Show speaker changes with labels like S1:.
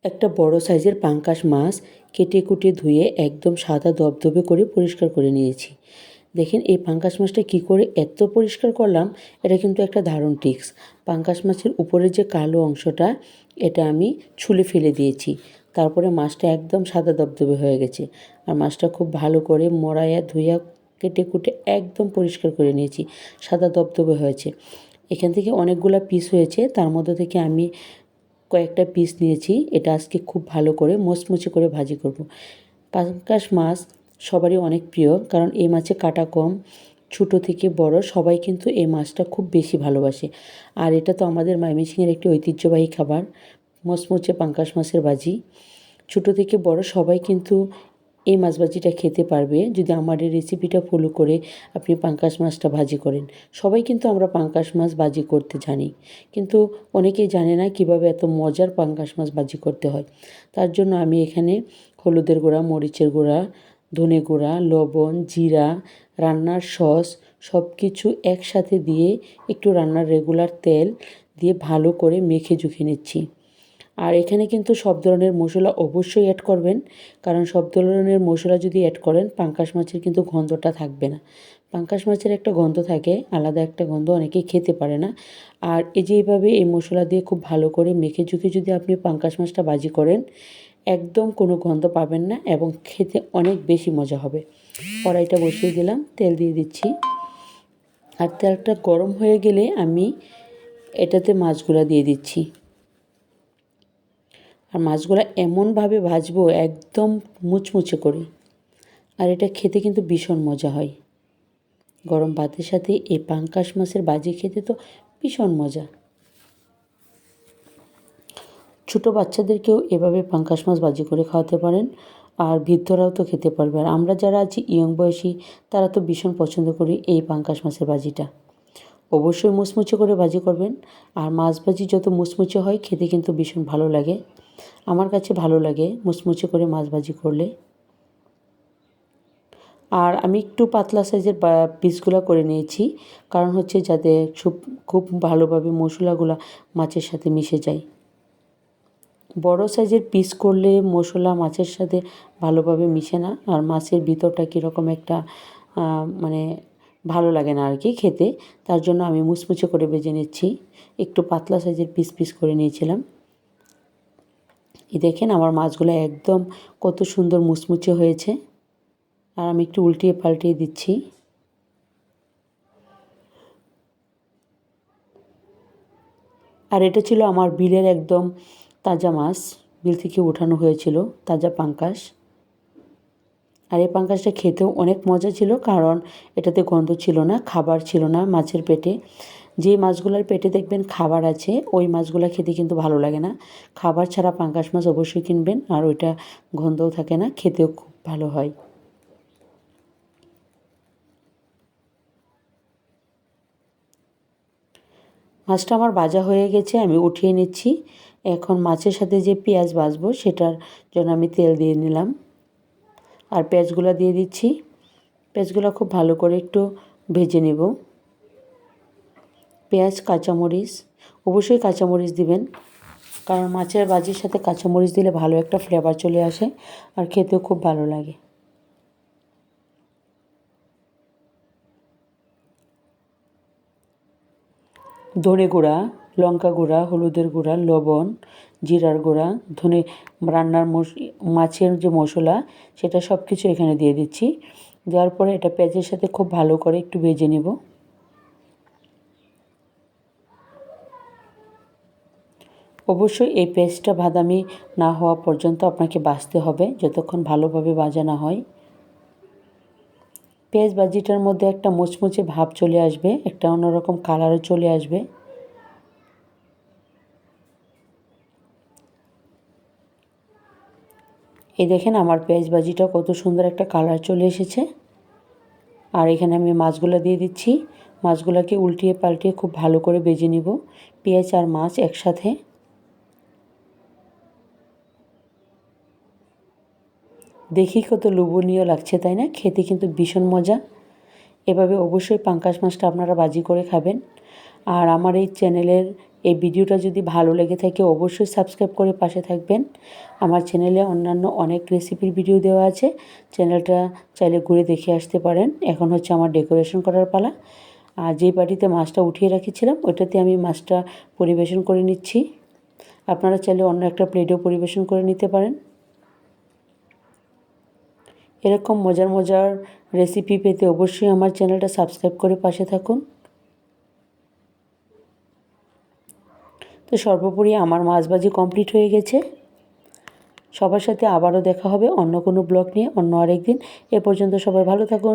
S1: একটা বড় সাইজের পাঙ্গাস মাছ কেটে কুটে ধুয়ে একদম সাদা দবদবে করে পরিষ্কার করে নিয়েছি। দেখেন এই পাঙ্গাস মাছটা কী করে এত পরিষ্কার করলাম, এটা কিন্তু একটা দারুণ টিপস। পাঙ্গাস মাছের উপরে যে কালো অংশটা, এটা আমি ছুলে ফেলে দিয়েছি। তারপরে মাছটা একদম সাদা দবদবে হয়ে গেছে। আর মাছটা খুব ভালো করে মরাইয়া ধুইয়া কেটে কুটে একদম পরিষ্কার করে নিয়েছি, সাদা দবদবে হয়েছে। এখান থেকে অনেকগুলা পিস হয়েছে, তার মধ্যে থেকে আমি কয়েকটা পিস নিয়েছি। এটা আজকে খুব ভালো করে মুচমুচে করে ভাজি করব। পাঙ্গাস মাছ সবারই অনেক প্রিয়, কারণ এই মাছে কাটা কম। ছোটো থেকে বড় সবাই কিন্তু এই মাছটা খুব বেশি ভালোবাসে। আর এটা তো আমাদের ময়মনসিংহের একটি ঐতিহ্যবাহী খাবার, মুচমুচে পাঙ্গাস মাছের ভাজি। ছোটো থেকে বড় সবাই কিন্তু এই মাছ ভাজিটা খেতে পারবে যদি আমার এই রেসিপিটা ফলো করে আপনি পাঙ্গাস মাছটা ভাজি করেন। সবাই কিন্তু আমরা পাঙ্গাস মাছ ভাজি করতে জানি, কিন্তু অনেকেই জানে না কিভাবে এত মজার পাঙ্গাস মাছ ভাজি করতে হয়। তার জন্য আমি এখানে হলুদের গুঁড়া, মরিচের গুঁড়া, ধনে গুঁড়া, লবণ, জিরা, রান্নার সস সব কিছু একসাথে দিয়ে একটু রান্নার রেগুলার তেল দিয়ে ভালো করে মেখে জুখে নিচ্ছি। আর এখানে কিন্তু সব ধরনের মশলা অবশ্যই অ্যাড করবেন, কারণ সব ধরনের মশলা যদি অ্যাড করেন পাঙ্গাস মাছের কিন্তু গন্ধটা থাকবে না। পাঙ্গাস মাছের একটা গন্ধ থাকে, আলাদা একটা গন্ধ, অনেকেই খেতে পারে না। আর এই যে এইভাবে এই মশলা দিয়ে খুব ভালো করে মেখে ঝুঁকে যদি আপনি পাঙ্গাস মাছটা ভাজি করেন, একদম কোনো গন্ধ পাবেন না এবং খেতে অনেক বেশি মজা হবে। কড়াইটা বসিয়ে দিলাম, তেল দিয়ে দিচ্ছি। আর তেলটা গরম হয়ে গেলে আমি এটাতে মাছগুলো দিয়ে দিচ্ছি। আর মাছগুলো এমনভাবে ভাজবো একদম মুচমুচে করে, আর এটা খেতে কিন্তু ভীষণ মজা হয়। গরম ভাতের সাথে এই পাঙ্গাস মাছের ভাজি খেতে তো ভীষণ মজা। ছোটো বাচ্চাদেরকেও এভাবে পাঙ্গাস মাছ ভাজি করে খাওয়াতে পারেন, আর বৃদ্ধরাও তো খেতে পারবে। আর আমরা যারা আছি ইয়ং বয়সী, তারা তো ভীষণ পছন্দ করি এই পাঙ্গাস মাছের ভাজিটা। অবশ্যই মুচমুচে করে ভাজি করবেন। আর মাছ ভাজি যত মুচমুচে হয় খেতে কিন্তু ভীষণ ভালো লাগে। আমার কাছে ভালো লাগে মুচমুচে করে মাছ ভাজি করলে। আর আমি একটু পাতলা সাইজের পিসগুলো করে নিয়েছি, কারণ হচ্ছে যাতে খুব ভালোভাবে মশলাগুলো মাছের সাথে মিশে যায়। বড় সাইজের পিস করলে মশলা মাছের সাথে ভালোভাবে মিশে না, আর মাছের ভিতরটা কীরকম একটা মানে ভালো লাগে না আর কি খেতে। তার জন্য আমি মুচমুচে করে ভেজে নিচ্ছি। একটু পাতলা সাইজের পিস করে নিয়েছিলাম। এই দেখেন আমার মাছগুলো একদম কত সুন্দর মুচমুচে হয়েছে। আর আমি একটু উল্টিয়ে পাল্টিয়ে দিচ্ছি। আর এটা ছিল আমার বিলের একদম তাজা মাছ, বিল থেকে ওঠানো হয়েছিল তাজা পাঙ্গাস। আর এই পাঙ্গাসটা খেতেও অনেক মজা ছিল, কারণ এটাতে গন্ধ ছিল না, খাবার ছিল না মাছের পেটে। যে মাছগুলোর পেটে দেখবেন খাবার আছে, ওই মাছগুলো খেতে কিন্তু ভালো লাগে না। খাবার ছাড়া পাঙ্গাস মাছ অবশ্যই কিনবেন, আর ওইটা গন্ধও থাকে না, খেতেও খুব ভালো হয়। মাছটা আমার ভাজা হয়ে গেছে, আমি উঠিয়ে নিচ্ছি। এখন মাছের সাথে যে পেঁয়াজ ভাজবো সেটার জন্য আমি তেল দিয়ে নিলাম, আর পেঁয়াজগুলো দিয়ে দিচ্ছি। পেঁয়াজগুলো খুব ভালো করে একটু ভেজে নেব। পেঁয়াজ, কাঁচামরিচ, অবশ্যই কাঁচামরিচ দিবেন, কারণ মাছের ভাজির সাথে কাঁচামরিচ দিলে ভালো একটা ফ্লেভার চলে আসে, আর খেতেও খুব ভালো লাগে। ধনে গুঁড়া, লঙ্কা গুঁড়া, হলুদের গুঁড়া, লবণ, জিরার গুঁড়া, রান্নার মাছের যে মশলা সেটা সব কিছু এখানে দিয়ে দিচ্ছি। দেওয়ার পরে এটা পেঁয়াজের সাথে খুব ভালো করে একটু ভেজে নেব। অবশ্যই এই পেঁয়াজটা বাদামি না হওয়া পর্যন্ত আপনাকে ভাজতে হবে, যতক্ষণ ভালোভাবে ভাজা না হয়। পেঁয়াজ ভাজিটার মধ্যে একটা মুচমুচে ভাব চলে আসবে, একটা অন্যরকম কালারও চলে আসবে। এই দেখেন আমার পেঁয়াজ ভাজিটা কত সুন্দর একটা কালার চলে এসেছে। আর এখানে আমি মাছগুলো দিয়ে দিচ্ছি। মাছগুলোকে উল্টিয়ে পাল্টিয়ে খুব ভালো করে ভেজে নিব, পেঁয়াজ আর মাছ একসাথে। দেখি কত লোভনীয় লাগছে, তাই না? খেতে কিন্তু ভীষণ মজা। এভাবে অবশ্যই পাঙ্গাস মাছটা আপনারা ভাজি করে খাবেন। আর আমার এই চ্যানেলের এই ভিডিওটা যদি ভালো লেগে থাকে অবশ্যই সাবস্ক্রাইব করে পাশে থাকবেন। আমার চ্যানেলে অন্যান্য অনেক রেসিপির ভিডিও দেওয়া আছে, চ্যানেলটা চাইলে ঘুরে দেখে আসতে পারেন। এখন হচ্ছে আমার ডেকোরেশন করার পালা। আর যেই বাটিতে মাছটা উঠিয়ে রেখেছিলাম ওইটাতে আমি মাছটা পরিবেশন করে নিচ্ছি। আপনারা চাইলে অন্য একটা প্লেটেও পরিবেশন করে নিতে পারেন। এরকম মজার মজার রেসিপি পেতে অবশ্যই আমার চ্যানেলটা সাবস্ক্রাইব করে পাশে থাকুন। তো সর্বোপরি আমার মাছ ভাজি কমপ্লিট হয়ে গেছে। সবার সাথে আবারও দেখা হবে অন্য কোনো ব্লগ নিয়ে অন্য আরেকদিন। এ পর্যন্ত সবাই ভালো থাকুন।